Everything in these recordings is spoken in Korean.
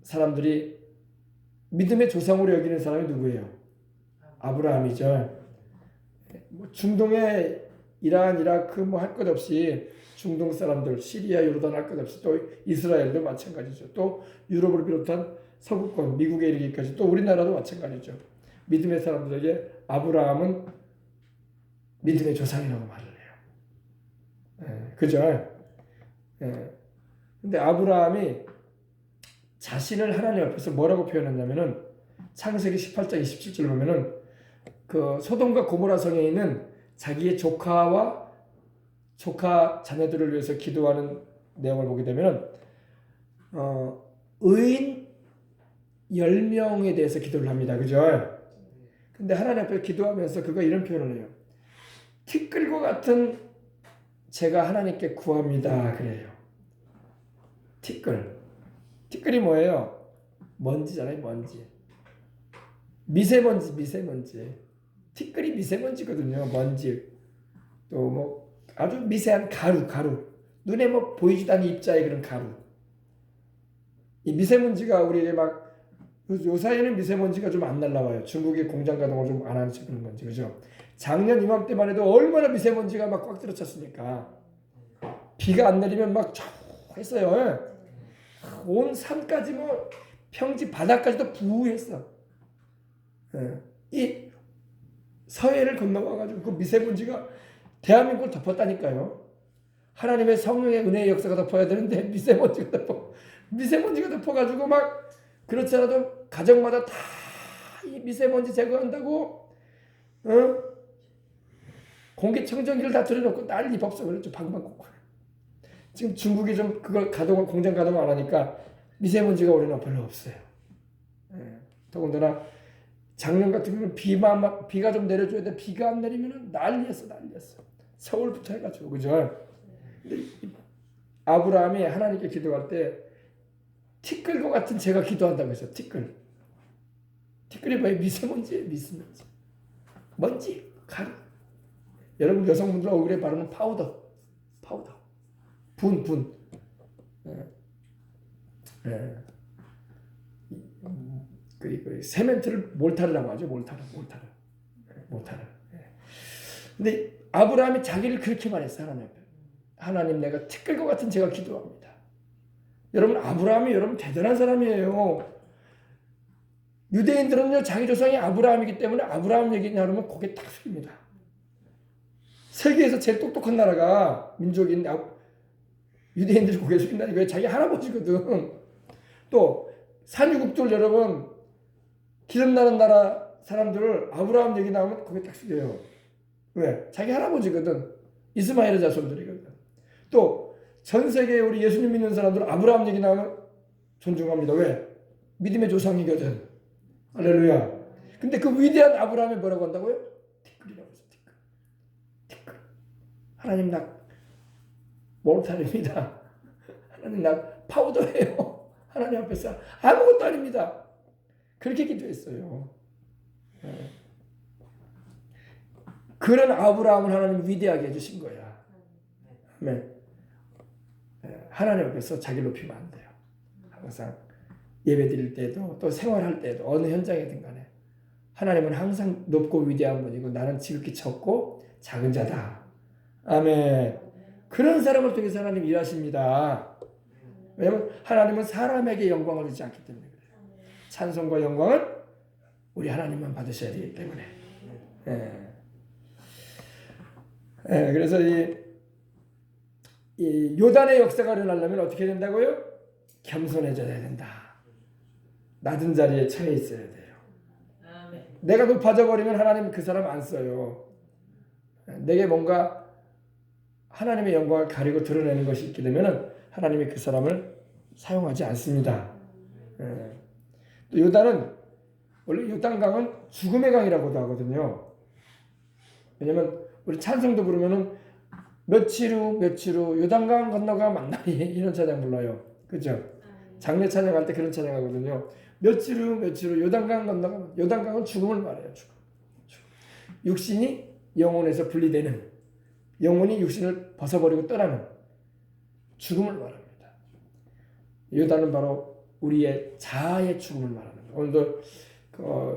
사람들이 믿음의 조상으로 여기는 사람이 누구예요? 아브라함이죠. 뭐 중동의 이란, 이라크 뭐 할 것 없이 중동 사람들, 시리아, 요르단 할 것 없이 또 이스라엘도 마찬가지죠. 또 유럽을 비롯한 서구권, 미국에 이르기까지 또 우리나라도 마찬가지죠. 믿음의 사람들에게 아브라함은 믿음의 조상이라고 말을 해요. 그죠? 근데 아브라함이 자신을 하나님 앞에서 뭐라고 표현했냐면은 창세기 18장 27절 보면은 그 소돔과 고모라 성에 있는 자기의 조카와 조카 자녀들을 위해서 기도하는 내용을 보게 되면은 의인 10명에 대해서 기도를 합니다. 그죠? 근데 하나님 앞에 기도하면서 그가 이런 표현을 해요. 티끌과 같은 제가 하나님께 구합니다. 그래요. 티끌이 뭐예요? 먼지잖아요. 먼지. 미세먼지. 티끌이 미세먼지거든요. 먼지. 또 뭐 아주 미세한 가루. 눈에 뭐 보이지도 않는 입자의 그런 가루. 이 미세먼지가 우리에게 막 요사이에는 미세먼지가 좀 안 날라와요. 중국의 공장 가동을 좀 안 하는 그런 건지, 그죠? 작년 이맘때만 해도 얼마나 미세먼지가 막 꽉 들어찼습니까? 비가 안 내리면 막 쫙 했어요. 온 산까지 뭐 평지 바닥까지도 부했어. 이 서해를 건너와가지고 그 미세먼지가 대한민국을 덮었다니까요. 하나님의 성령의 은혜의 역사가 덮어야 되는데 미세먼지가 덮어가지고 막 그렇지 않아도 가정마다 다 이 미세먼지 제거한다고 공기청정기를 다 들여놓고 난리 법석 그랬죠. 방방곡곡. 지금 중국이 좀 그걸 공장 가동을 안 하니까 미세먼지가 우리는 별로 없어요. 더군다나 작년 같은 경우는 비가 좀 내려줘야 돼. 비가 안 내리면 난리였어. 서울부터 해가지고, 그죠? 근데 아브라함이 하나님께 기도할 때 티끌과 같은 제가 기도한다고 했어요. 티끌이 뭐예요? 미세먼지. 먼지, 가루. 여러분 여성분들 얼굴에 바르는 파우더. 분. 그 세멘트를 몰타르라고 하죠. 몰타르. 근데 아브라함이 자기를 그렇게 말했어요. 하나님 앞에. 하나님, 내가 티끌과 같은 제가 기도합니다. 여러분, 아브라함이 여러분 대단한 사람이에요. 유대인들은요, 자기 조상이 아브라함이기 때문에 아브라함 얘기냐 그러면 고개 딱 숙입니다. 세계에서 제일 똑똑한 나라가 민족인 유대인들이 고개 숙인다니까. 자기 할아버지거든. 또 산유국들 여러분 기름 나는 나라 사람들을 아브라함 얘기 나오면 고개 딱 숙여요. 왜? 자기 할아버지거든. 이스마엘의 자손들이거든. 또 전 세계에 우리 예수님 믿는 사람들은 아브라함 얘기 나오면 존중합니다. 왜? 믿음의 조상이거든. 할렐루야. 근데 그 위대한 아브라함이 뭐라고 한다고요? 티끌이라고 했어. 티끌. 하나님, 나 몰탈입니다. 하나님, 나 파우더예요. 하나님 앞에서 아무것도 아닙니다. 그렇게 기도했어요. 그런 아브라함을 하나님 위대하게 해주신 거야. 아멘. 하나님 앞에서 자기 높이면 안 돼요. 항상 예배 드릴 때도 또 생활할 때도 어느 현장이든 간에 하나님은 항상 높고 위대한 분이고 나는 지극히 적고 작은 자다. 아멘. 그런 사람을 통해서 하나님 일하십니다. 왜냐하면 하나님은 사람에게 영광을 주지 않기 때문에 그래요. 찬송과 영광은 우리 하나님만 받으셔야 되기 때문에. 그래서 이 요단의 역사가 일어나려면 어떻게 된다고요? 겸손해져야 된다. 낮은 자리에 처해 있어야 돼요. 아멘. 내가 높아져 버리면 하나님 그 사람 안 써요. 내게 뭔가 하나님의 영광을 가리고 드러내는 것이 있게 되면 하나님이 그 사람을 사용하지 않습니다. 또 요단은 원래 요단강은 죽음의 강이라고도 하거든요. 왜냐면 우리 찬송도 부르면은 며칠 후 요단강 건너가 만나리 이런 찬양 불러요. 그죠? 장례 찬양할 때 그런 찬양하거든요. 며칠 후 요단강 건너가. 요단강은 죽음을 말해요. 죽음. 육신이 영혼에서 분리되는, 영혼이 육신을 벗어버리고 떠나는 죽음을 말합니다. 요단은 바로 우리의 자아의 죽음을 말하는 거예요. 오늘도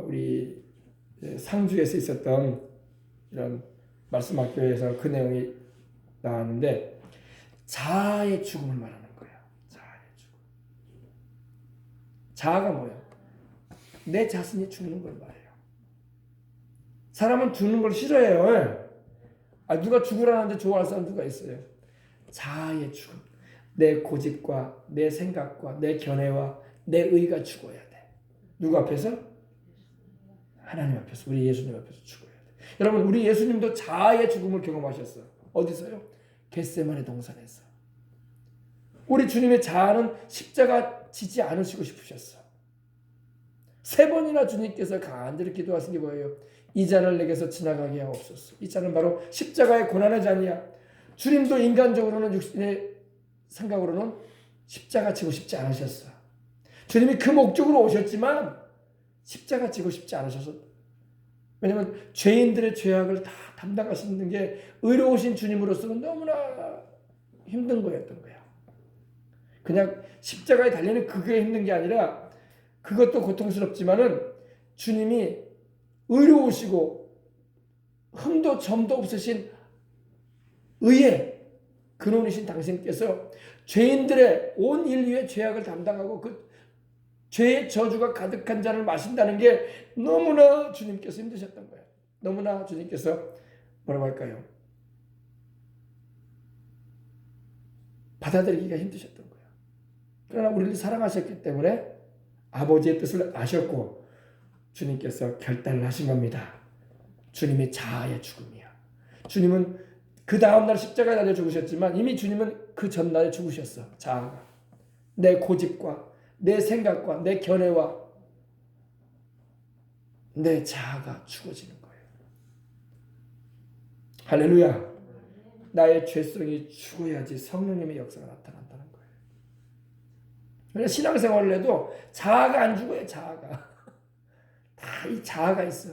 우리 상주에서 있었던 이런 말씀 학교에서 그 내용이 나왔는데 자아의 죽음을 말하는 거예요. 자아의 죽음. 자아가 뭐예요? 내 자신이 죽는 걸 말해요. 사람은 죽는 걸 싫어해요. 누가 죽으라는데 좋아할 사람 누가 있어요? 자아의 죽음. 내 고집과 내 생각과 내 견해와 내 의가 죽어야 돼. 누구 앞에서? 하나님 앞에서, 우리 예수님 앞에서 죽어야 돼. 여러분, 우리 예수님도 자아의 죽음을 경험하셨어요. 어디서요? 겟세마네 동산에서. 우리 주님의 자아는 십자가 지지 않으시고 싶으셨어. 3번이나 주님께서 간절히 기도하신 게 뭐예요? 이 잔을 내게서 지나가게 하옵소서. 이 잔은 바로 십자가의 고난의 잔이야. 주님도 인간적으로는 육신의 생각으로는 십자가 지고 싶지 않으셨어. 주님이 그 목적으로 오셨지만 십자가 지고 싶지 않으셔서. 왜냐하면 죄인들의 죄악을 다 담당하시는 게 의로우신 주님으로서는 너무나 힘든 거였던 거야. 그냥 십자가에 달리는 그게 힘든 게 아니라 그것도 고통스럽지만은 주님이 의로우시고 흠도 점도 없으신 의의 근원이신 당신께서 죄인들의 온 인류의 죄악을 담당하고 그 죄의 저주가 가득한 잔을 마신다는 게 너무나 주님께서 힘드셨던 거예요. 너무나 주님께서 뭐라고 할까요? 받아들이기가 힘드셨던 거예요. 그러나 우리를 사랑하셨기 때문에 아버지의 뜻을 아셨고 주님께서 결단을 하신 겁니다. 주님의 자아의 죽음이야. 주님은 그 다음날 십자가에 달려 죽으셨지만 이미 주님은 그 전날에 죽으셨어. 자아가. 내 고집과 내 생각과 내 견해와 내 자아가 죽어지는 거예요. 할렐루야. 나의 죄성이 죽어야지 성령님의 역사가 나타난다는 거예요. 그래서 신앙생활을 해도 자아가 안 죽어요. 자아가. 다 이 자아가 있어.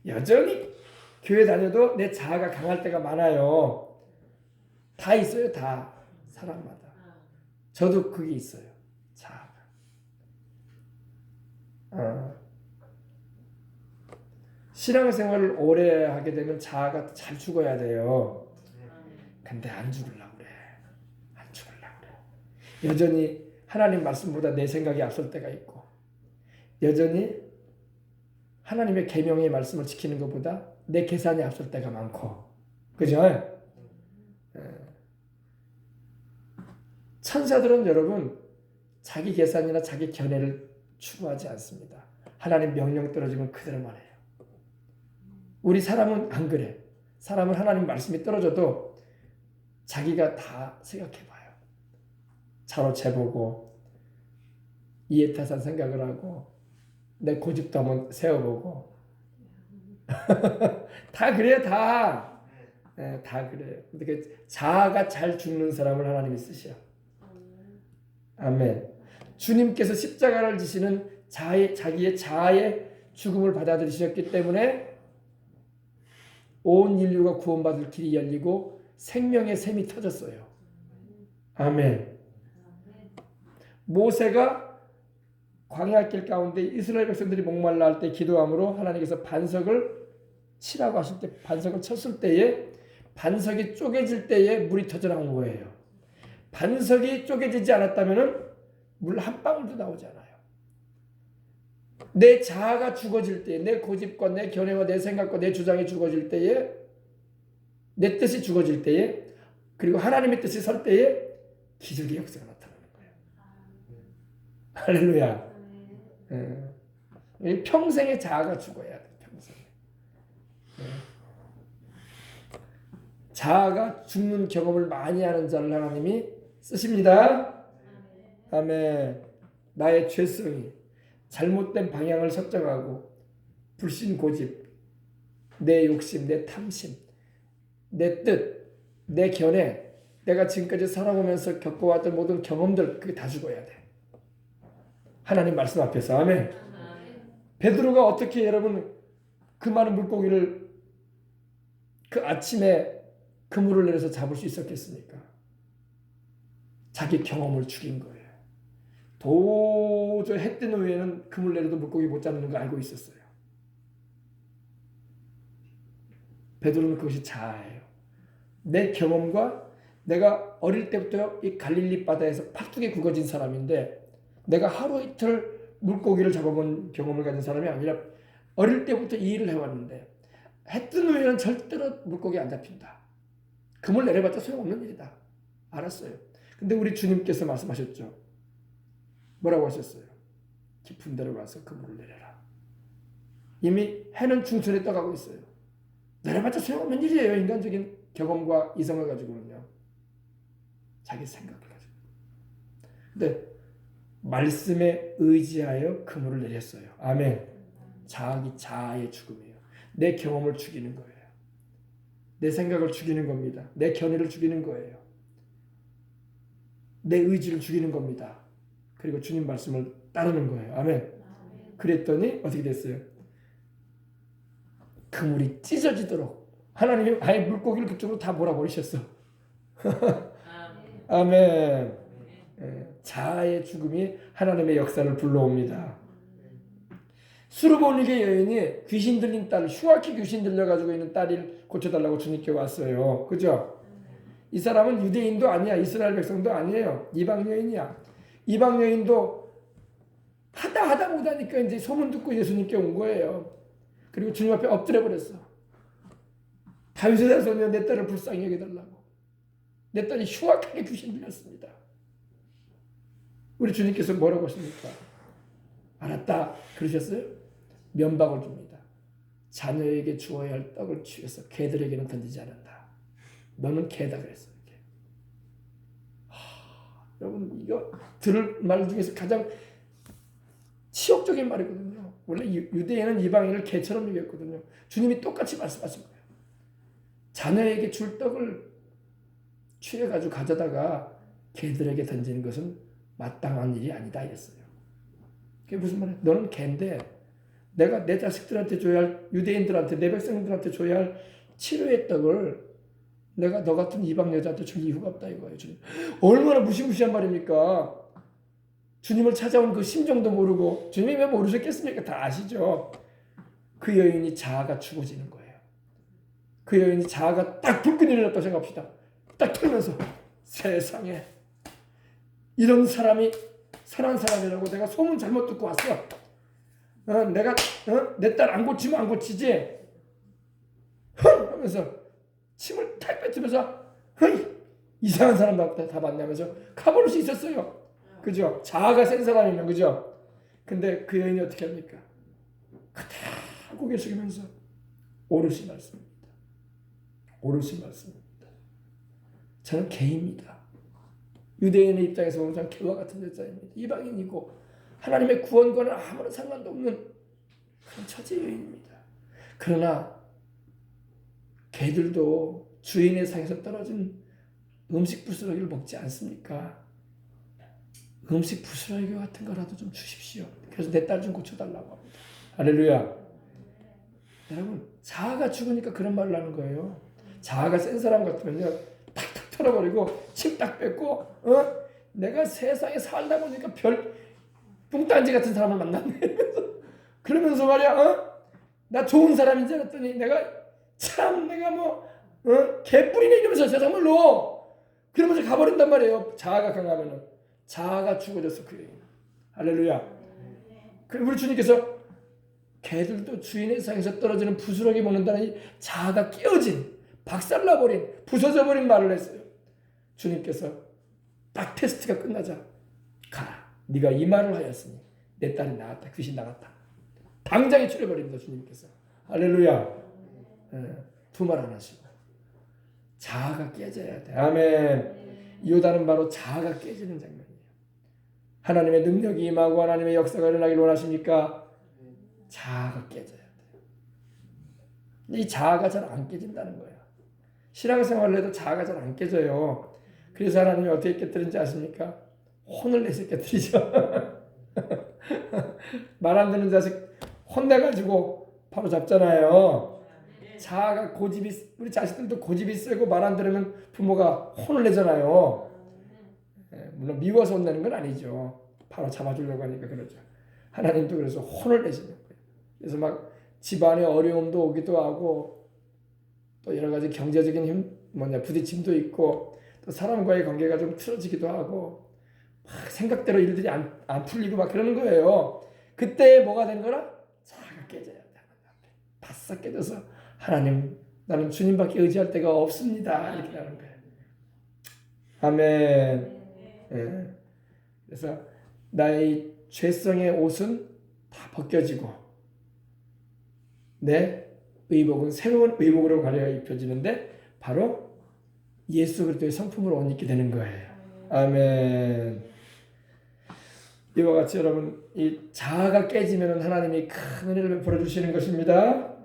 여전히 교회 다녀도 내 자아가 강할 때가 많아요. 다 있어요. 다. 사람마다. 저도 그게 있어요. 자아가. 신앙생활을 오래 하게 되면 자아가 잘 죽어야 돼요. 근데 안 죽으려고 그래. 안 죽으려고 그래. 여전히 하나님 말씀보다 내 생각이 앞설 때가 있고 여전히 하나님의 계명의 말씀을 지키는 것보다 내 계산이 앞설 때가 많고 그죠? 천사들은 여러분 자기 계산이나 자기 견해를 추구하지 않습니다. 하나님 명령 떨어지면 그대로만 해요. 우리 사람은 안 그래. 사람은 하나님 말씀이 떨어져도 자기가 다 생각해봐요. 차로 재보고 이해타산 생각을 하고 내 고집도 한번 세워보고 다 그래요. 다. 네, 다 그래요. 근데 자아가 잘 죽는 사람을 하나님이 쓰셔. 아멘. 주님께서 십자가를 지시는 자기의 자아의 죽음을 받아들이셨기 때문에 온 인류가 구원받을 길이 열리고 생명의 샘이 터졌어요. 아멘. 모세가 광야 길 가운데 이스라엘 백성들이 목말라 할 때 기도함으로 하나님께서 반석을 치라고 하실 때 반석을 쳤을 때에 반석이 쪼개질 때에 물이 터져 나온 거예요. 반석이 쪼개지지 않았다면 물 한 방울도 나오지 않아요. 내 자아가 죽어질 때에 내 고집과 내 견해와 내 생각과 내 주장이 죽어질 때에 내 뜻이 죽어질 때에 그리고 하나님의 뜻이 설 때에 기적의 역사가 나타나는 거예요. 할렐루야. 평생의 자아가 죽어야 돼. 평생에. 자아가 죽는 경험을 많이 하는 자를 하나님이 쓰십니다. 아멘. 나의 죄성이 잘못된 방향을 설정하고 불신 고집, 내 욕심, 내 탐심, 내 뜻, 내 견해, 내가 지금까지 살아오면서 겪어왔던 모든 경험들 그게 다 죽어야 돼. 하나님 말씀 앞에서. 아멘. 베드로가 어떻게 여러분 그 많은 물고기를 그 아침에 그물을 내려서 잡을 수 있었겠습니까? 자기 경험을 죽인 거예요. 도저히 해 뜨는 후에는 그물 내려도 물고기 못 잡는 거 알고 있었어요. 베드로는 그것이 자아예요. 내 경험과 내가 어릴 때부터 이 갈릴리 바다에서 팔뚝이 굵어진 사람인데 내가 하루 이틀 물고기를 잡아본 경험을 가진 사람이 아니라 어릴 때부터 이 일을 해왔는데 해 뜬 후에는 절대로 물고기 안 잡힌다. 그물 내려봤자 소용없는 일이다. 알았어요. 근데 우리 주님께서 말씀하셨죠. 뭐라고 하셨어요? 깊은 데로 가서 그물을 내려라. 이미 해는 중천에 떠가고 있어요. 내려봤자 소용없는 일이에요. 인간적인 경험과 이성을 가지고는요. 자기 생각을 가지고. 근데 말씀에 의지하여 그물을 내렸어요. 아멘. 자아의 죽음이에요. 내 경험을 죽이는 거예요. 내 생각을 죽이는 겁니다. 내 견해를 죽이는 거예요. 내 의지를 죽이는 겁니다. 그리고 주님 말씀을 따르는 거예요. 아멘. 그랬더니 어떻게 됐어요? 그물이 찢어지도록 하나님이 아예 물고기를 그쪽으로 다 몰아버리셨어. 아멘. 자아의 죽음이 하나님의 역사를 불러옵니다. 수르보니게 여인이 귀신 들린 딸, 흉악히 귀신 들려가지고 있는 딸을 고쳐달라고 주님께 왔어요. 그죠? 이 사람은 유대인도 아니야. 이스라엘 백성도 아니에요. 이방 여인이야. 이방 여인도 하다 못하니까 이제 소문 듣고 예수님께 온 거예요. 그리고 주님 앞에 엎드려 버렸어. 다윗의 자손이여 내 딸을 불쌍히 여겨달라고. 내 딸이 흉악하게 귀신 들렸습니다. 우리 주님께서 뭐라고 하십니까? 알았다 그러셨어요? 면박을 줍니다. 자녀에게 주어야 할 떡을 취해서 개들에게는 던지지 않는다. 너는 개다 그랬어요. 여러분 이거 들을 말 중에서 가장 치욕적인 말이거든요. 원래 유대인은 이방인을 개처럼 여겼거든요. 주님이 똑같이 말씀하신 거예요. 자녀에게 줄 떡을 취해가지고 가져다가 개들에게 던지는 것은 마땅한 일이 아니다 이랬어요. 그게 무슨 말이야? 너는 개인데 내가 내 자식들한테 줘야 할, 유대인들한테 내 백성들한테 줘야 할 치료의 떡을 내가 너 같은 이방 여자한테 줄 이유가 없다 이거예요. 주님. 얼마나 무시무시한 말입니까? 주님을 찾아온 그 심정도 모르고 주님이 왜 모르셨겠습니까? 다 아시죠? 그 여인이 자아가 죽어지는 거예요. 그 여인이 자아가 딱 불끈 일어났다고 생각합시다. 딱 틀면서 세상에 이런 사람이 선한 사람이라고 내가 소문 잘못 듣고 왔어. 내가 내 딸 안 고치면 안 고치지. 하면서 침을 탁 뱉으면서 이상한 사람 다 만나면서 가버릴 수 있었어요. 그죠? 자아가 센 사람이면 그죠? 근데 그 여인이 어떻게 합니까? 그대로 고개 숙이면서 오롯이 말씀입니다. 오롯이 말씀입니다. 저는 개입니다. 유대인의 입장에서 보면 저는 개와 같은 여자입니다. 이방인이고 하나님의 구원과는 아무런 상관도 없는 그런 처제 여인입니다. 그러나 개들도 주인의 상에서 떨어진 음식 부스러기를 먹지 않습니까? 음식 부스러기 같은 거라도 좀 주십시오. 그래서 내 딸 좀 고쳐달라고 합니다. 할렐루야. 여러분 자아가 죽으니까 그런 말을 하는 거예요. 자아가 센 사람 같으면요 탁탁 털어버리고 침 딱 뱉고 내가 세상에 살다 보니까 별 뚱딴지 같은 사람을 만났네. 그러면서 말이야 나 좋은 사람인 줄 알았더니 내가 개뿔이네 이러면서 세상을 놓어. 그러면서 가버린단 말이에요. 자아가 강하면은. 자아가 죽어졌어 그 얘기는. 할렐루야. 그리고 우리 주님께서 개들도 주인의 상에서 떨어지는 부스러기 먹는다는 이 자아가 깨어진 박살나버린 부서져버린 말을 했어요. 주님께서 딱 테스트가 끝나자 가라. 네가 이 말을 하였으니 내 딸이 나갔다. 귀신 나갔다. 당장에 줄여버립니다. 주님께서. 할렐루야. 두 말 안 하시고 자아가 깨져야 돼. 아멘. 이 요단은 바로 자아가 깨지는 장면이에요. 하나님의 능력이 임하고 하나님의 역사가 일어나길 원하십니까? 자아가 깨져야 돼요. 이 자아가 잘 안 깨진다는 거예요. 신앙생활을 해도 자아가 잘 안 깨져요. 그래서 하나님이 어떻게 깨뜨리는지 아십니까? 혼을 내서 깨뜨리죠. 말 안 듣는 자식 혼내가지고 바로 잡잖아요. 자아가 고집이, 우리 자식들도 고집이 세고 말 안 들으면 부모가 혼을 내잖아요. 물론 미워서 혼내는 건 아니죠. 바로 잡아주려고 하니까 그러죠. 하나님도 그래서 혼을 내시는 거예요. 그래서 막 집안에 어려움도 오기도 하고 또 여러 가지 경제적인 부딪힘도 있고 또 사람과의 관계가 좀 틀어지기도 하고 막 생각대로 일들이 안 풀리고 막 그러는 거예요. 그때 뭐가 된 거라? 자아가 깨져야 돼. 바싹 깨져서 하나님, 나는 주님밖에 의지할 데가 없습니다. 이렇게 하는 거예요. 아멘. 예. 그래서 나의 죄성의 옷은 다 벗겨지고 내 의복은 새로운 의복으로 가려 입혀지는데 바로 예수 그리스도의 성품으로 옷 입게 되는 거예요. 아멘. 이와 같이 여러분, 이 자아가 깨지면 하나님이 큰 은혜를 베풀어 주시는 것입니다.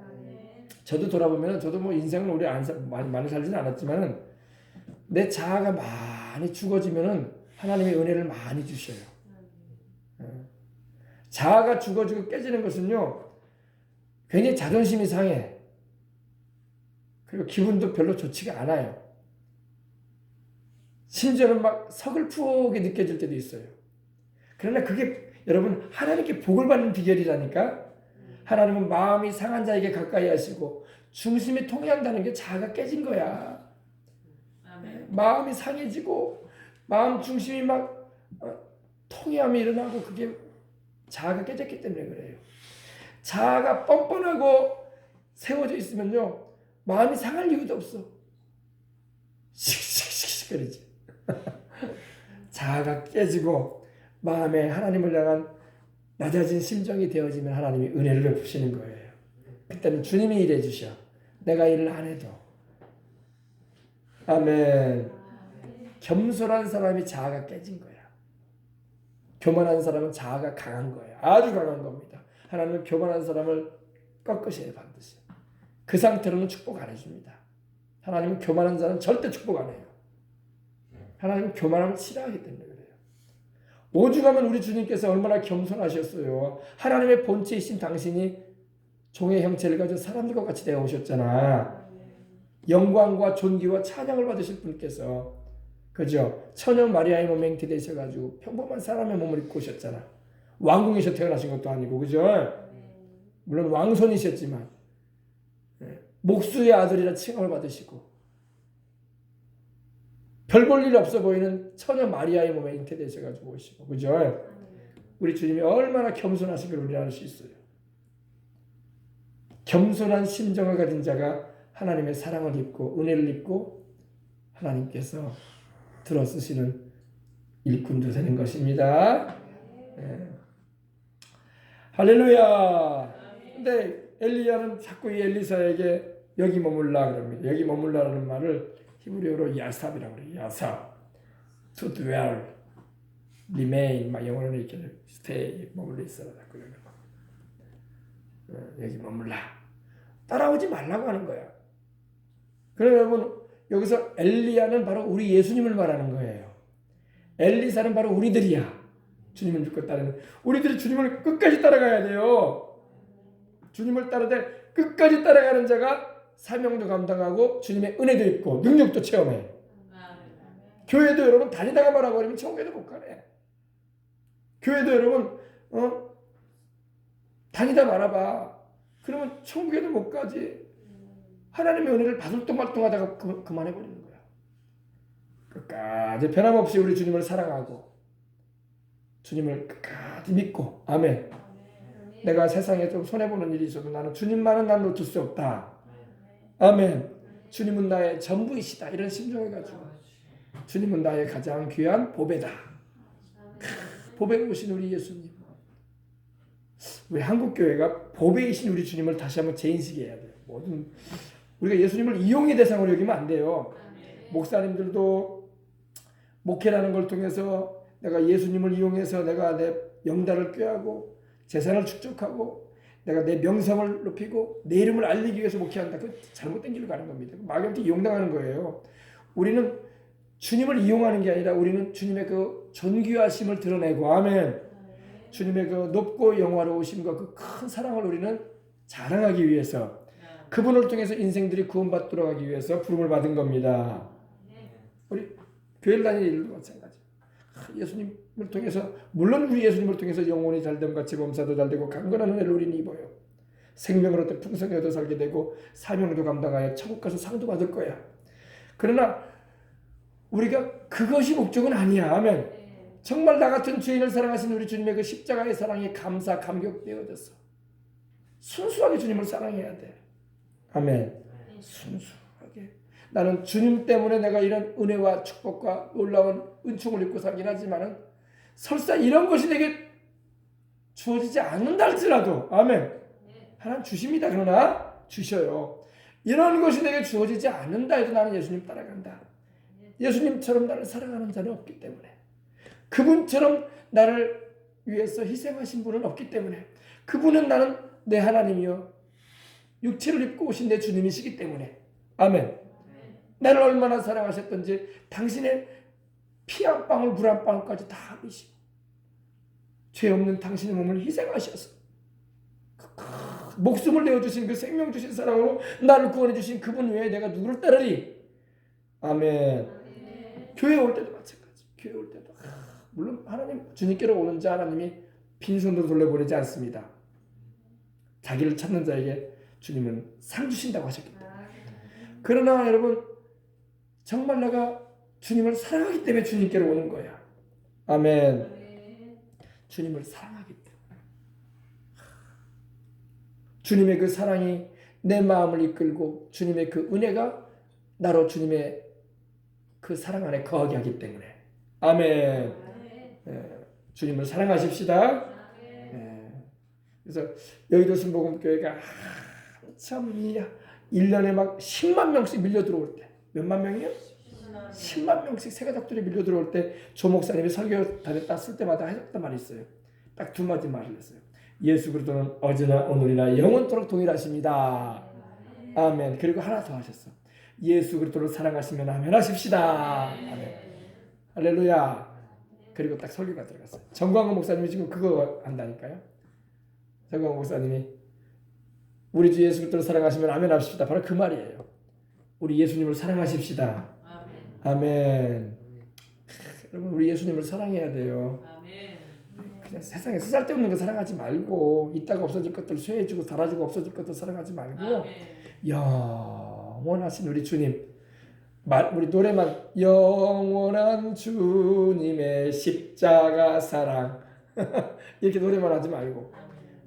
저도 돌아보면 저도 뭐 인생을 오래 많이 살지는 않았지만은 내 자아가 많이 죽어지면은 하나님의 은혜를 많이 주셔요. 자아가 죽어지고 깨지는 것은요, 괜히 자존심이 상해. 그리고 기분도 별로 좋지가 않아요. 심지어는 막 서글프게 느껴질 때도 있어요. 그러나 그게 여러분 하나님께 복을 받는 비결이라니까. 하나님은 마음이 상한 자에게 가까이 하시고 중심이 통해한다는 게 자아가 깨진 거야. 아멘. 마음이 상해지고 마음 중심이 막 통해함이 일어나고 그게 자아가 깨졌기 때문에 그래요. 자아가 뻔뻔하고 세워져 있으면요 마음이 상할 이유도 없어. 씩씩씩 거리지. 자아가 깨지고 마음에 하나님을 향한 낮아진 심정이 되어지면 하나님이 은혜를 베푸시는 거예요. 그때는 주님이 일해 주셔. 내가 일을 안 해도. 아멘. 겸손한 사람이 자아가 깨진 거야. 교만한 사람은 자아가 강한 거예요. 아주 강한 겁니다. 하나님은 교만한 사람을 꺾으셔야 반드시. 그 상태로는 축복 안 해줍니다. 하나님은 교만한 자는 절대 축복 안 해요. 하나님은 교만함을 싫어하기 때문에 그래요. 오죽하면 우리 주님께서 얼마나 겸손하셨어요. 하나님의 본체이신 당신이 종의 형체를 가지고 사람들과 같이 되어 오셨잖아. 영광과 존귀와 찬양을 받으실 분께서, 그죠? 처녀 마리아의 몸에 잉태되셔가지고 평범한 사람의 몸을 입고 오셨잖아. 왕궁에서 태어나신 것도 아니고, 그죠? 물론 왕손이셨지만 목수의 아들이라 칭함을 받으시고 별 볼 일 없어 보이는 처녀 마리아의 몸에 잉태되셔가지고 오시고, 그죠? 우리 주님이 얼마나 겸손하신 걸 우리는 알 수 있어요. 겸손한 심정을 가진 자가 하나님의 사랑을 입고 은혜를 입고 하나님께서 들어쓰시는 일꾼도 되는 것입니다. 네. 할렐루야. 근데 엘리야는 자꾸 이 엘리사에게 여기 머물라 그럽니다. 여기 머물라라는 말을 히브리어로 야삽이라고 그래요. 야삽. To dwell, remain. 막 영어로는 이렇게 stay, 머물러 있어라. 여기 머물라. 따라오지 말라고 하는 거야. 그러면 여러분 여기서 엘리야는 바로 우리 예수님을 말하는 거예요. 엘리사는 바로 우리들이야. 주님을 믿고 따르는. 우리들이 주님을 끝까지 따라가야 돼요. 주님을 따르되 끝까지 따라가는 자가 사명도 감당하고 주님의 은혜도 있고 능력도 체험해. 교회도 여러분 다니다가 말아버리면 천국에도 못 가네. 교회도 여러분 다니다 말아봐. 그러면 천국에도 못 가지. 하나님의 은혜를 받을 똥말똥하다가 그만해버리는 거야. 끝까지 변함없이 우리 주님을 사랑하고 주님을 끝까지 믿고. 아멘. 내가 세상에 좀 손해보는 일이 있어도 나는 주님만은 난 놓칠 수 없다. 아멘. 주님은 나의 전부이시다. 이런 심정을 가지고 주님은 나의 가장 귀한 보배다. 보배가 오신 우리 예수님. 우리 한국교회가 보배이신 우리 주님을 다시 한번 재인식해야 돼요. 모든 우리가 예수님을 이용의 대상으로 여기면 안 돼요. 목사님들도 목회라는 걸 통해서 내가 예수님을 이용해서 내가 내 영달을 꾀하고 재산을 축적하고 내가 내 명성을 높이고 내 이름을 알리기 위해서 목회한다. 그 잘못된 길로 가는 겁니다. 마귀한테 이용당하는 거예요. 우리는 주님을 이용하는 게 아니라 우리는 주님의 그 존귀하심을 드러내고, 아멘. 주님의 그 높고 영화로우심과 그 큰 사랑을 우리는 자랑하기 위해서 그분을 통해서 인생들이 구원받도록 하기 위해서 부름을 받은 겁니다. 우리 교회를 다니는 일도 마찬가지. 예수님을 통해서, 물론 우리 예수님을 통해서 영혼이 잘됨 같이 범사도 잘되고 강건한 은혜를 우리는 입어요. 생명을 얻되 풍성히 얻어 살게 되고 사명도 감당하여 천국 가서 상도 받을 거야. 그러나 우리가 그것이 목적은 아니야. 아멘. 정말 나 같은 죄인을 사랑하신 우리 주님의 그 십자가의 사랑에 감사 감격되어졌어. 순수하게 주님을 사랑해야 돼. 아멘. 순수하게. 나는 주님 때문에 내가 이런 은혜와 축복과 놀라운 은총을 입고 살긴 하지만은 설사 이런 것이 내게 주어지지 않는다 할지라도, 아멘. 하나님 주십니다. 그러나 주셔요. 이런 것이 내게 주어지지 않는다 해도 나는 예수님 따라간다. 예수님처럼 나를 사랑하는 자는 없기 때문에, 그분처럼 나를 위해서 희생하신 분은 없기 때문에, 그분은 나는 내 하나님이요 육체를 입고 오신 내 주님이시기 때문에, 아멘. 나를 얼마나 사랑하셨던지 당신의 피 한 방울 물 한 방울까지 다 흘리시고 죄 없는 당신의 몸을 희생하셔서 목숨을 내어주신 그 생명 주신 사랑으로 나를 구원해 주신 그분 외에 내가 누구를 따르리. 아멘. 교회 올 때도 마찬가지. 교회 올 때도 물론 하나님 주님께로 오는 자 하나님이 빈손으로 돌려보내지 않습니다. 자기를 찾는 자에게 주님은 상 주신다고 하셨기 때문에. 그러나 여러분, 정말 내가 주님을 사랑하기 때문에 주님께로 오는 거야. 아멘. 주님을 사랑하기 때문에. 주님의 그 사랑이 내 마음을 이끌고 주님의 그 은혜가 나로 주님의 그 사랑 안에 거하게 하기 때문에. 아멘. 주님을 사랑하십시다. 그래서 여의도 순복음교회가 참 1년에 막 10만 명씩 밀려 들어올 때, 몇만 명이요? 10만 명씩 새가족들이 밀려 들어올 때 조 목사님이 설교 다녔다 쓸 때마다 하셨던 말이 있어요. 딱 두 마디 말을 했어요. 예수 그리스도는 어제나 오늘이나 영원토록 동일하십니다. 아멘. 그리고 하나 더 하셨어. 예수 그리스도를 사랑하시면 아멘 하십시다. 아멘. 할렐루야. 그리고 딱 설교가 들어갔어요. 정광훈 목사님이 지금 그거 한다니까요. 정광훈 목사님이 우리 주 예수 그리스도를 사랑하시면 아멘 하십시다. 바로 그 말이에요. 우리 예수님을 사랑하십시다. 아멘. 여러분, 우리 예수님을 사랑해야 돼요. 그냥 세상에 쓰잘데없는 거 사랑하지 말고, 있다가 없어질 것들 쇠해지고 사라지고 없어질 것들 사랑하지 말고, 영원하신 우리 주님, 우리 노래만 영원한 주님의 십자가 사랑 이렇게 노래만 하지 말고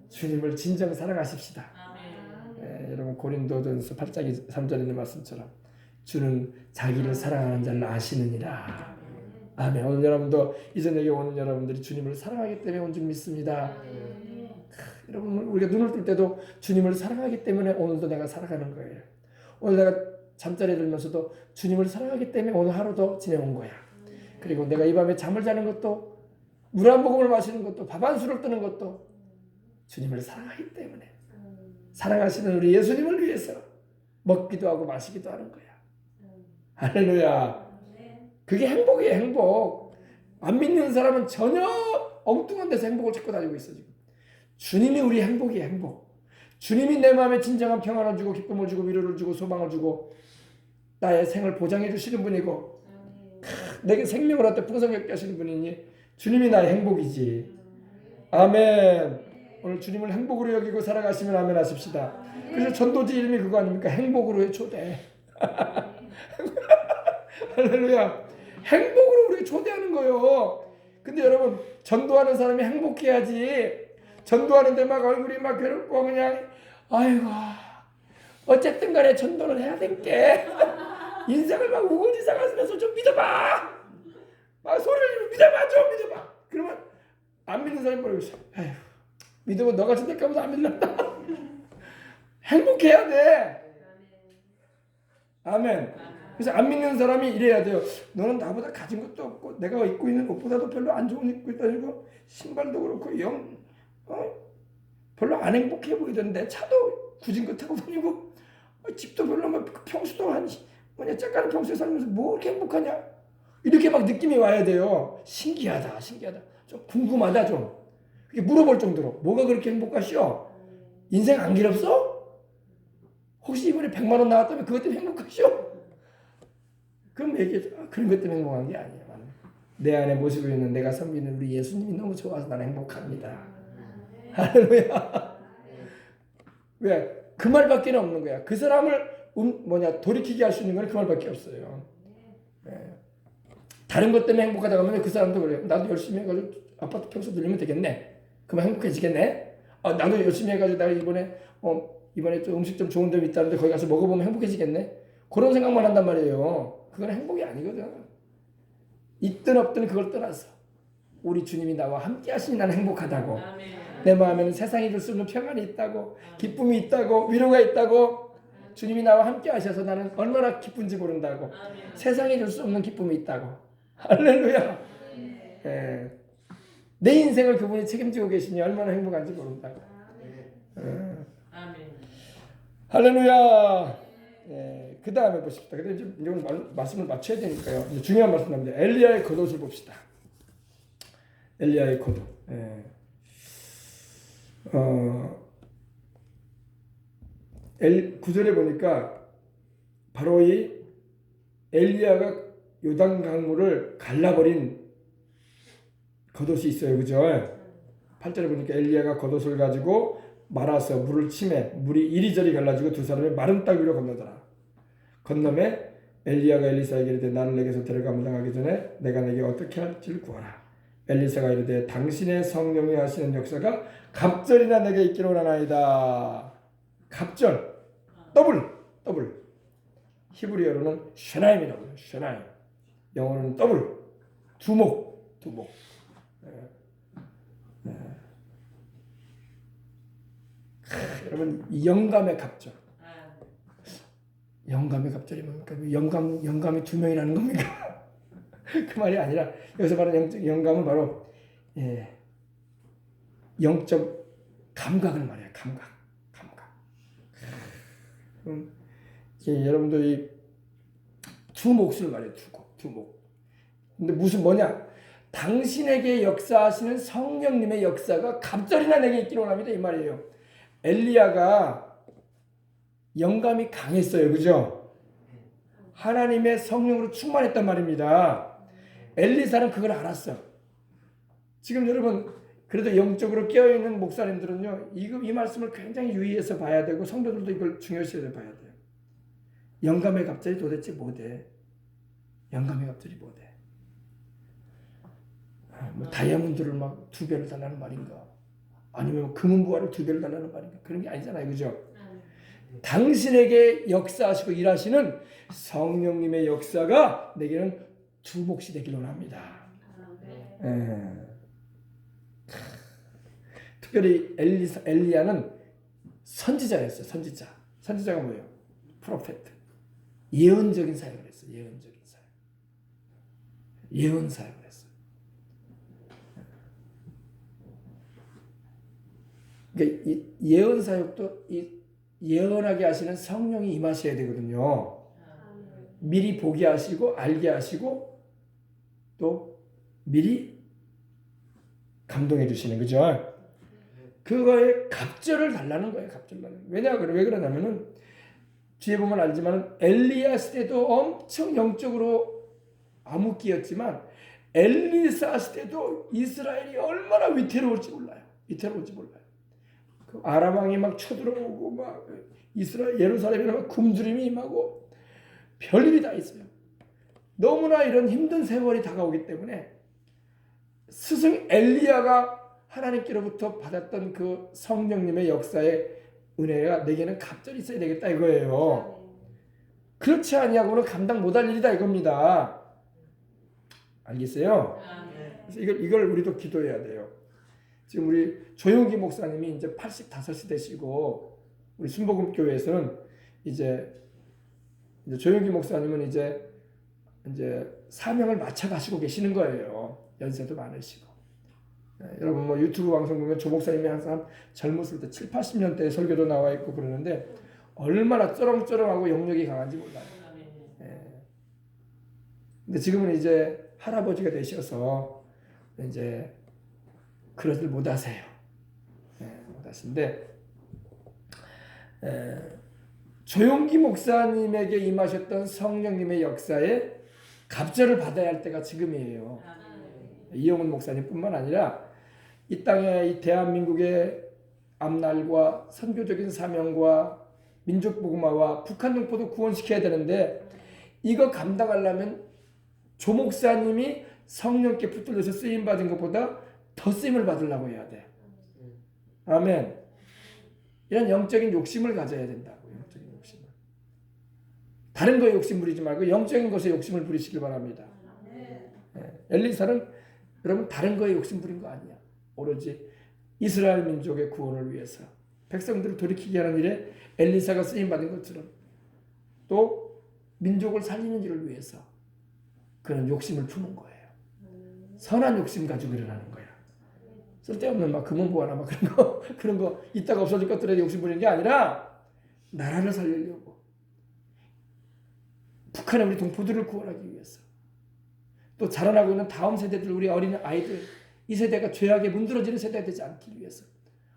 주님을 진정 사랑하십시다. 여러분, 고린도전서 8장 3절에 있는 말씀처럼 주는 자기를 사랑하는 자를 아시느니라. 아멘. 오늘 여러분도 이전에게 오는 여러분들이 주님을 사랑하기 때문에 온 줄 믿습니다. 여러분, 우리가 눈을 뜰 때도 주님을 사랑하기 때문에 오늘도 내가 살아가는 거예요. 오늘 내가 잠자리에 들면서도 주님을 사랑하기 때문에 오늘 하루도 지내온 거야. 그리고 내가 이 밤에 잠을 자는 것도, 물 한 모금을 마시는 것도, 밥 한 술을 뜨는 것도 주님을 사랑하기 때문에, 사랑하시는 우리 예수님을 위해서 먹기도 하고 마시기도 하는 거야. 할렐루야. 그게 행복이에요. 행복. 안 믿는 사람은 전혀 엉뚱한 데서 행복을 찾고 다니고 있어. 지금 주님이 우리 행복이에요. 행복. 주님이 내 마음에 진정한 평안을 주고 기쁨을 주고 위로를 주고 소망을 주고 나의 생을 보장해 주시는 분이고 내게 생명을 얻되 풍성하게 하시는 분이니 주님이 나의 행복이지. 아멘. 오늘 주님을 행복으로 여기고 살아가시면 아멘 하십시다. 그래서 전도지 이름이 그거 아닙니까? 행복으로의 초대. 할렐루야. 행복으로 우리가 초대하는 거예요. 근데 여러분, 전도하는 사람이 행복해야지. 전도하는데 막 얼굴이 막 괴롭고 그냥 아이고 어쨌든 간에 전도를 해야 될게. 인생을 막 우거지상하면서 좀 믿어봐. 막 소리를 믿어봐, 좀 믿어봐. 그러면 안 믿는 사람이 뭐라고 있어? 아휴, 믿으면 너가 전도까보다 안 믿는다. 행복해야 돼. 아멘. 그래서 안 믿는 사람이 이래야 돼요. 너는 나보다 가진 것도 없고 내가 입고 있는 옷보다도 별로 안 좋은 옷 입고 있다니고 신발도 그렇고 별로 안 행복해 보이던데 차도 굳은 거 타고 다니고 집도 별로 뭐 평수도 한 짝가는 평수에 살면서 뭐 그렇게 행복하냐? 이렇게 막 느낌이 와야 돼요. 신기하다, 신기하다. 좀 궁금하다 좀. 이렇게 물어볼 정도로 뭐가 그렇게 행복하시오? 인생 안 길었어? 혹시 이번에 100만 원 나왔다면 그것 때문에 행복하시오? 그럼 얘기해. 그런 것 때문에 행복한 게 아니에요. 내 안에 모시고 있는 내가 섬기는 우리 예수님이 너무 좋아서 나는 행복합니다. 할렐루야. 왜? 그 말밖에 없는 거야. 그 사람을 돌이키게 할 수 있는 건 그 말밖에 없어요. 네. 다른 것 때문에 행복하다고 하면 그 사람도 그래요. 나도 열심히 해가지고 아파트 평수 늘리면 되겠네. 그러면 행복해지겠네. 나도 열심히 해가지고 내가 이번에 좀 음식 좀 좋은 데이 있다는데 거기 가서 먹어보면 행복해지겠네. 그런 생각만 한단 말이에요. 그건 행복이 아니거든. 있든 없든 그걸 떠나서 우리 주님이 나와 함께 하시니 나는 행복하다고. 내 마음에는 세상이 줄 수 없는 평안이 있다고, 기쁨이 있다고, 위로가 있다고. 주님이 나와 함께 하셔서 나는 얼마나 기쁜지 모른다고. 세상이 줄 수 없는 기쁨이 있다고. 할렐루야. 예. 내 인생을 그분이 책임지고 계시니 얼마나 행복한지 모른다고. 할렐루야. 예. 그 다음에 보십시다. 근데 이제 말씀을 맞춰야 되니까요. 이제 중요한 말씀인데 엘리야의 겉옷을 봅시다. 엘리야의 겉옷. 예. 구절에 보니까 바로 이 엘리야가 요단 강물을 갈라버린 겉옷이 있어요. 그죠? 8절에 보니까 엘리야가 겉옷을 가지고 말아서 물을 치매 물이 이리저리 갈라지고 두 사람이 마른 땅 위로 건너더라. 건너매 엘리야가 엘리사에게 이르되 나를 내게서 데려가 물러가기 전에 내가 내게 어떻게 할지를 구하라. 엘리사가 이르되 당신의 성령이 하시는 역사가 갑절이나 내게 있기를 원하나이다. 갑절, 더블. 히브리어로는 쉐나임이라고 해요. 쉐나임. 영어로는 더블, 두목. 여러분 영감의 갑절. 영감의 갑절이 뭡니까? 영감이 두 명이라는 겁니까? 그 말이 아니라 여기서 말하는 영감은 바로 영적 감각을 말해요. 감각. 여러분도 이 두 몫을 말해요. 두 목. 근데 뭐냐? 당신에게 역사하시는 성령님의 역사가 갑절이나 내게 있기를 원합니다. 이 말이에요. 엘리야가 영감이 강했어요. 그죠? 하나님의 성령으로 충만했단 말입니다. 엘리사는 그걸 알았어. 지금 여러분 그래도 영적으로 깨어있는 목사님들은요. 이 말씀을 굉장히 유의해서 봐야 되고 성도들도 이걸 중요시해서 봐야 돼요. 영감의 갑절이 도대체 뭐대? 영감의 갑절이 뭐대? 다이아몬드를 막 2배를 달라는 말인가? 아니면 금은부화를 2배를 달라는 말인가? 그런 게 아니잖아요. 그죠? 당신에게 역사하시고 일하시는 성령님의 역사가 내게는 두 몫이 되기를 원합니다. 특별히 엘리야는 선지자였어요. 선지자가 뭐예요? 프로페트. 예언적인 사역을 했어요. 예언 사역을 했어요. 그러니까 이 예언 사역도 예언하게 하시는 성령이 임하셔야 되거든요. 미리 보게 하시고 알게 하시고 또 미리 감동해 주시는 거죠. 그거에 갑절을 달라는 거예요. 왜 그러냐면은 뒤에 보면 알지만 엘리야 시대도 엄청 영적으로 암흑기였지만 엘리사 시대도 이스라엘이 얼마나 위태로울지 몰라요. 그 아람 왕이 막 쳐들어오고 막 예루살렘에 막 굶주림이 임하고 별일이 다 있어요. 너무나 이런 힘든 세월이 다가오기 때문에 스승 엘리야가 하나님께로부터 받았던 그 성령님의 역사의 은혜가 내게는 갑절이 있어야 되겠다 이거예요. 그렇지 아니하고는 감당 못할 일이다 이겁니다. 알겠어요? 그래서 이걸 우리도 기도해야 돼요. 지금 우리 조용기 목사님이 이제 85세 되시고 우리 순복음교회에서는 이제 조용기 목사님은 이제 사명을 마쳐 가시고 계시는 거예요. 연세도 많으시고. 여러분 뭐 유튜브 방송 보면 조 목사님이 항상 젊었을 때 7, 80년대 설교도 나와 있고 그러는데 얼마나 쩌렁쩌렁하고 영역이 강한지 몰라요. 근데 지금은 이제 할아버지가 되셔서 이제 그러질 못하세요. 못하신데 조용기 목사님에게 임하셨던 성령님의 역사에 갑절을 받아야 할 때가 지금이에요. 이영훈 목사님뿐만 아니라 이 땅에 이 대한민국의 앞날과 선교적인 사명과 민족 복음화와 북한 동포도 구원시켜야 되는데 이거 감당하려면 조 목사님이 성령께 붙들려서 쓰임 받은 것보다 더 쓰임을 받으려고 해야 돼. 아멘. 이런 영적인 욕심을 가져야 된다고. 영적인 욕심을. 다른 거에 욕심 부리지 말고 영적인 것에 욕심을 부리시길 바랍니다. 엘리사는 여러분 다른 거에 욕심 부린 거 아니야. 오로지 이스라엘 민족의 구원을 위해서 백성들을 돌이키게 하는 일에 엘리사가 쓰임 받은 것처럼 또 민족을 살리는 일을 위해서 그런 욕심을 푸는 거예요. 선한 욕심 가지고 일어나는 거야. 쓸데없는 막 금은보화나 막 그런 거 이따가 없어질 것들에 욕심 부리는 게 아니라 나라를 살리려고 북한의 우리 동포들을 구원하기 위해서 또 자라나고 있는 다음 세대들 우리 어린 아이들 이 세대가 죄악에 문드러지는 세대가 되지 않기 위해서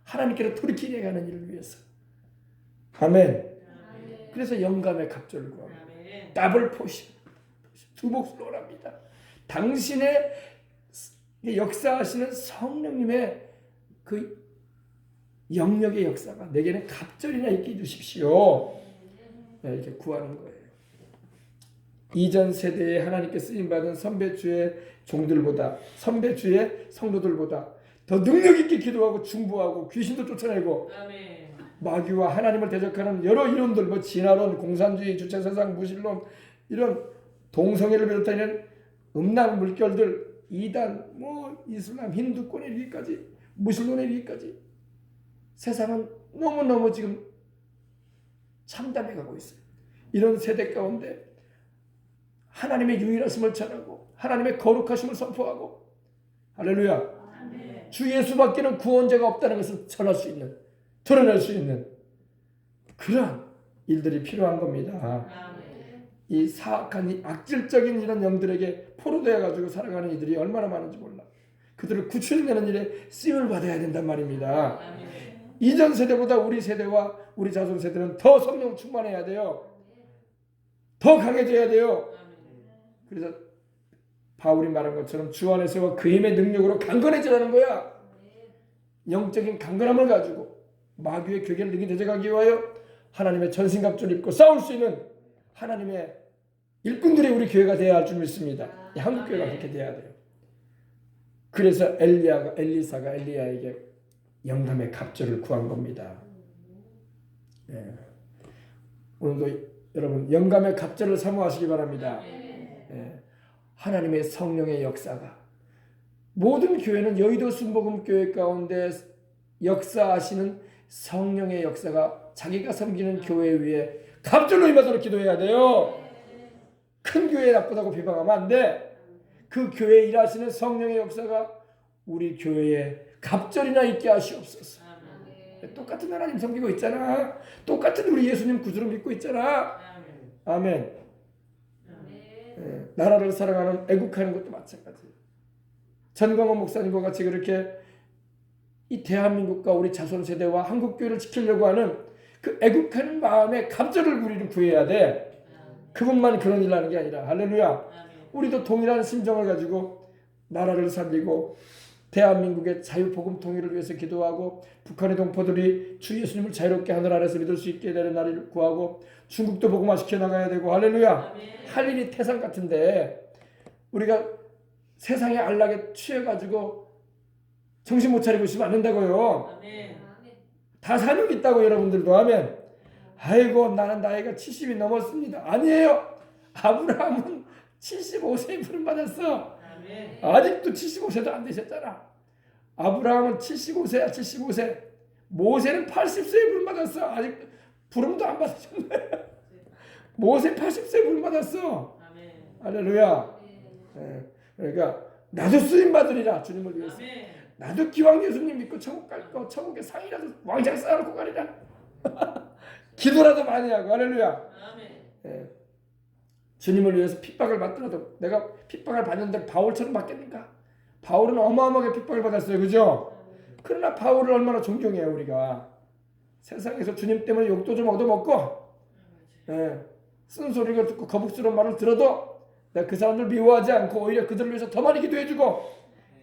하나님께로 돌이키게 하는 일을 위해서 아멘. 그래서 영감의 갑절을 구합니다. 더블 포션 두 몫을 원합니다. 당신의 역사하시는 성령님의 그 영역의 역사가 내게는 갑절이나 있게 해주십시오. 이렇게 구하는 거예요. 이전 세대에 하나님께 쓰임받은 선배주의 종들보다 선배주의 성도들보다 더 능력있게 기도하고 중보하고 귀신도 쫓아내고 마귀와 하나님을 대적하는 여러 이론들 뭐 진화론, 공산주의, 주체사상, 무신론 이런 동성애를 비롯한 이런 음란 물결들 이단, 뭐 이슬람, 힌두권에 이르기까지 무신론에 이르기까지 세상은 너무너무 지금 참담해가고 있어요. 이런 세대 가운데 하나님의 유일하심을 전하고 하나님의 거룩하심을 선포하고 할렐루야. 아멘. 주 예수밖에는 구원자가 없다는 것을 전할 수 있는 드러낼 수 있는 그런 일들이 필요한 겁니다. 아멘. 이 사악한 이 악질적인 이런 영들에게 포로되어 가지고 살아가는 이들이 얼마나 많은지 몰라. 그들을 구출해내는 일에 쓰임을 받아야 된단 말입니다. 아멘. 이전 세대보다 우리 세대와 우리 자손 세대는 더 성령 충만해야 돼요. 더 강해져야 돼요. 그래서 바울이 말한 것처럼 주 안에서와 그 힘의 능력으로 강건해지라는 거야. 영적인 강건함을 가지고 마귀의 괴계를 능히 대적하기 위하여 하나님의 전신갑주를 입고 싸울 수 있는 하나님의 일꾼들이 우리 교회가 되어야 할 줄 믿습니다. 한국 교회가 그렇게 돼야 돼요. 그래서 엘리사가 엘리야에게 영감의 갑절을 구한 겁니다. 오늘도 여러분 영감의 갑절을 사모하시기 바랍니다. 하나님의 성령의 역사가 모든 교회는 여의도 순복음교회 가운데 역사하시는 성령의 역사가 자기가 섬기는 교회 위에 갑절로 임하도록 기도해야 돼요. 큰 교회 나쁘다고 비방하면 안 돼. 그 교회에 일하시는 성령의 역사가 우리 교회에 갑절이나 있게 하시옵소서. 똑같은 하나님 섬기고 있잖아. 똑같은 우리 예수님 구주를 믿고 있잖아. 아멘. 나라를 사랑하는 애국하는 것도 마찬가지예요. 전광훈 목사님과 같이 그렇게 이 대한민국과 우리 자손 세대와 한국교회를 지키려고 하는 그 애국하는 마음에 갑절을 우리는 구해야 돼. 그분만 그런 일을 하는 게 아니라 할렐루야. 우리도 동일한 심정을 가지고 나라를 살리고 대한민국의 자유복음 통일을 위해서 기도하고 북한의 동포들이 주 예수님을 자유롭게 하늘 아래서 믿을 수 있게 되는 날을 구하고 중국도 복음화시켜 나가야 되고 할렐루야. 할 일이 태산 같은데 우리가 세상의 안락에 취해가지고 정신 못 차리고 있으면 안 된다고요. 다 사명 있다고 여러분들도 하면 아이고 나는 나이가 70이 넘었습니다. 아니에요. 아브라함은 75세에 부름받았어. 아직도 75세도 안 되셨잖아. 아브라함은 75세야. 75세. 모세는 80세에 부름받았어. 아직 부름도 안 받으셨네. 모세 80세에 부름받았어. 할렐루야. 그러니까 나도 쓰임받으리라. 주님을 위해서. 나도 기왕 예수님 믿고 천국 갈 거 천국에 상이라도 왕창 쌓아놓고 가리라. 기도라도 많이 하고 할렐루야. 주님을 위해서 핍박을 받더라도 내가 핍박을 받는데 바울처럼 받겠는가? 바울은 어마어마하게 핍박을 받았어요. 그죠? 그러나 바울을 얼마나 존경해요 우리가. 세상에서 주님 때문에 욕도 좀 얻어먹고 쓴소리를 듣고 거북스러운 말을 들어도 내가 그 사람들 미워하지 않고 오히려 그들을 위해서 더 많이 기도해주고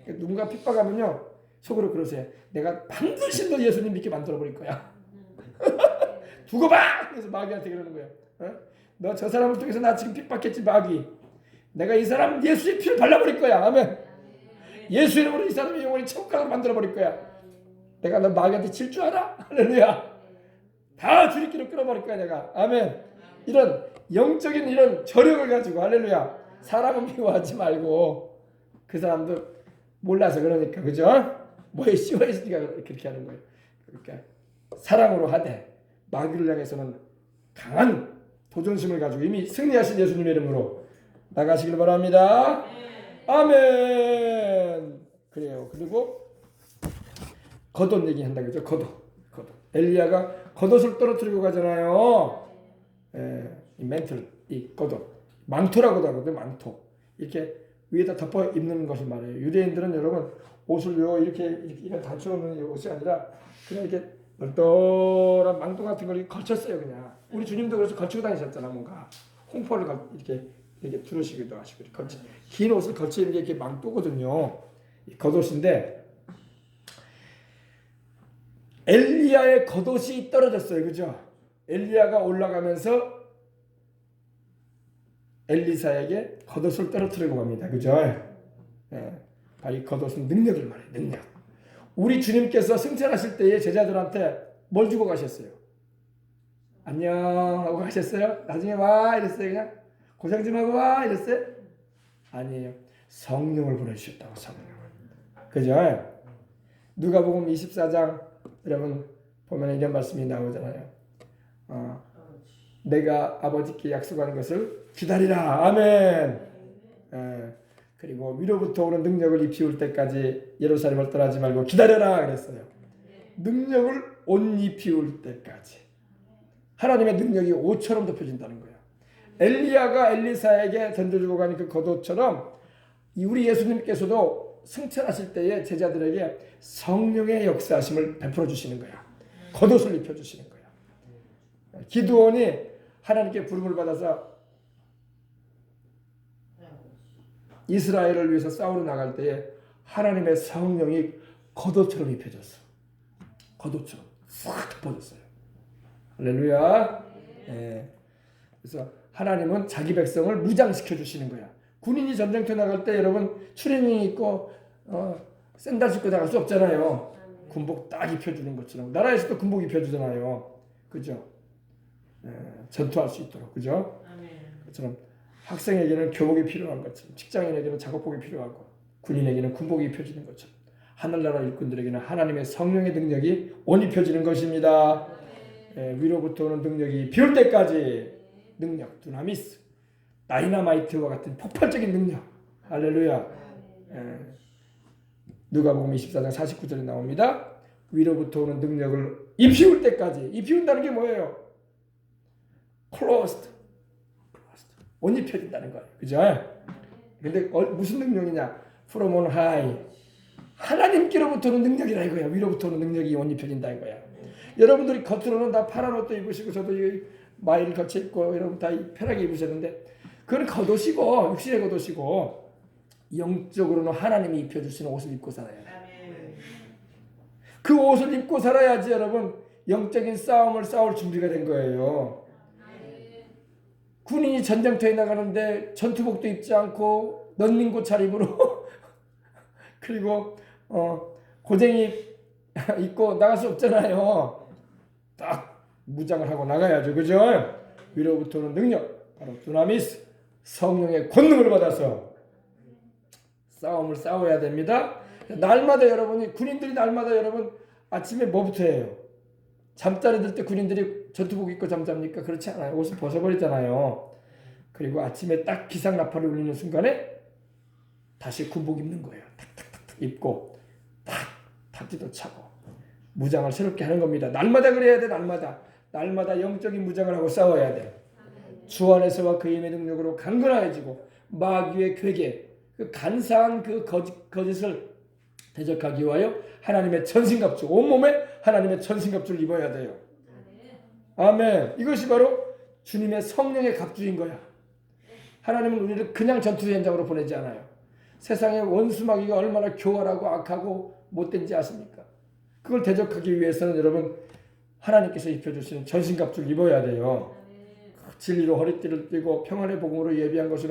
누군가 핍박하면요 속으로 그러세요. 내가 반드시 너 예수님 믿게 만들어 버릴 거야. 두고 봐! 그래서 마귀한테 그러는 거예요. 너 저 사람을 통해서 나 지금 핍박했지 마귀. 내가 이 사람 예수의 피를 발라버릴 거야. 아멘. 예수 이름으로 이 사람의 영혼이 천국 가도록 만들어 버릴 거야. 내가 너 마귀한테 질 줄 알아? 할렐루야. 다 주리끼로 끌어버릴 거야 내가. 아멘. 이런 영적인 이런 저력을 가지고 할렐루야. 사람은 미워하지 말고 그 사람도 몰라서 그러니까 그죠? 뭐에 씌워 있으니까 그렇게 하는 거예요. 그러니까 사랑으로 하되 마귀를 향해서는 강한 도전심을 가지고 이미 승리하신 예수님의 이름으로 나가시길 바랍니다. 아멘. 그래요. 그리고 겉옷 얘기한다 그죠? 겉옷. 엘리야가 겉옷을 떨어뜨리고 가잖아요. 이 멘틀, 이 겉옷, 망토라고도 하거든요. 망토. 이렇게 위에다 덮어 입는 것을 말해요. 유대인들은 여러분 옷을 이렇게 단추는 옷이 아니라 그냥 이렇게 널널한 망토 같은 걸 걸쳤어요. 그냥 우리 주님도 그래서 걸치고 다니셨잖아. 뭔가 홍포를 이렇게 두르시기도 하시고 긴 옷을 걸쳐 입는 게 이렇게 망토거든요. 겉옷인데 엘리야의 겉옷이 떨어졌어요. 그죠? 엘리야가 올라가면서 엘리사에게 겉옷을 떨어뜨리고 갑니다. 그죠? 이 겉옷은 능력을 말해요. 능력. 우리 주님께서 승천하실 때에 제자들한테 뭘 주고 가셨어요? 안녕 하고 가셨어요? 나중에 와 이랬어요? 그냥 고생 좀 하고 와 이랬어요? 아니에요. 성령을 보내주셨다고. 성령을. 그죠? 누가복음 24장 여러분 보면 이런 말씀이 나오잖아요. 내가 아버지께 약속한 것을 기다리라. 아멘. 그리고 위로부터 오는 능력을 입히울 때까지 예루살렘을 떠나지 말고 기다려라 그랬어요. 능력을 옷 입히울 때까지. 하나님의 능력이 옷처럼 덮여진다는 거예요. 엘리야가 엘리사에게 던져주고 가는 그 겉옷처럼 우리 예수님께서도 승천하실 때에 제자들에게 성령의 역사하심을 베풀어 주시는 거야. 겉옷을 입혀 주시는 거야. 기드온이 하나님께 부름을 받아서 이스라엘을 위해서 싸우러 나갈 때에 하나님의 성령이 겉옷처럼 입혀졌어. 겉옷처럼 싹 덮어졌어요. 할렐루야. 그래서 하나님은 자기 백성을 무장시켜 주시는 거야. 군인이 전쟁터에 나갈 때 여러분 추리닝 입고 샌들 신고 나갈 수 없잖아요. 군복 딱 입혀주는 것처럼 나라에서도 군복 입혀주잖아요. 그죠? 전투할 수 있도록. 그죠? 그처럼 학생에게는 교복이 필요한 것처럼 직장인에게는 작업복이 필요하고 군인에게는 군복이 입혀지는 것처럼 하늘나라 일꾼들에게는 하나님의 성령의 능력이 옷 입혀지는 것입니다. 위로부터 오는 능력이 비올 때까지 능력, 두나미스, 다이너마이트와 같은 폭발적인 능력. 할렐루야. 누가복음 24장 49절에 나옵니다. 위로부터 오는 능력을 입히울 때까지. 입히운다는 게 뭐예요? closed. 옷 입혀진다는 거예요. 그죠? 근데 무슨 능력이냐? from on high. 하나님께로부터 오는 능력이라 이거야. 위로부터 오는 능력이 옷 입혀진다 이거야. 여러분들이 겉으로는 다 파란 옷도 입으시고 저도 이 마이를 거쳐 입고 여러분 다 편하게 입으셨는데 그건 겉옷이고 육신의 겉옷이고 영적으로는 하나님이 입혀주시는 옷을 입고 살아야 돼. 그 옷을 입고 살아야지 여러분 영적인 싸움을 싸울 준비가 된 거예요. 군인이 전쟁터에 나가는데 전투복도 입지 않고 넌닝고 차림으로 그리고 고쟁이 입고 나갈 수 없잖아요. 딱 무장을 하고 나가야죠. 그죠? 위로부터 오는 능력 바로 두나미스 성령의 권능을 받아서 싸움을 싸워야 됩니다. 날마다 여러분이 군인들이 날마다 여러분 아침에 뭐부터 해요? 잠자리 들 때 군인들이 전투복 입고 잠잡니까? 그렇지 않아요. 옷을 벗어버리잖아요. 그리고 아침에 딱 기상나팔을 울리는 순간에 다시 군복 입는 거예요. 탁탁탁탁 입고 탁 탁지도 차고 무장을 새롭게 하는 겁니다. 날마다 그래야 돼. 날마다 영적인 무장을 하고 싸워야 돼. 주 안에서와 그 힘의 능력으로 강건해지고 마귀의 괴계 그 간사한 그 거짓을 대적하기 위하여 하나님의 전신갑주 온몸에 하나님의 전신갑주를 입어야 돼요. 아멘. 이것이 바로 주님의 성령의 갑주인 거야. 하나님은 우리를 그냥 전투 현장으로 보내지 않아요. 세상의 원수마귀가 얼마나 교활하고 악하고 못된지 아십니까? 그걸 대적하기 위해서는 여러분 하나님께서 입혀주시는 전신갑주를 입어야 돼요. 진리로 허리띠를 띠고 평안의 복음으로 예비한 것으로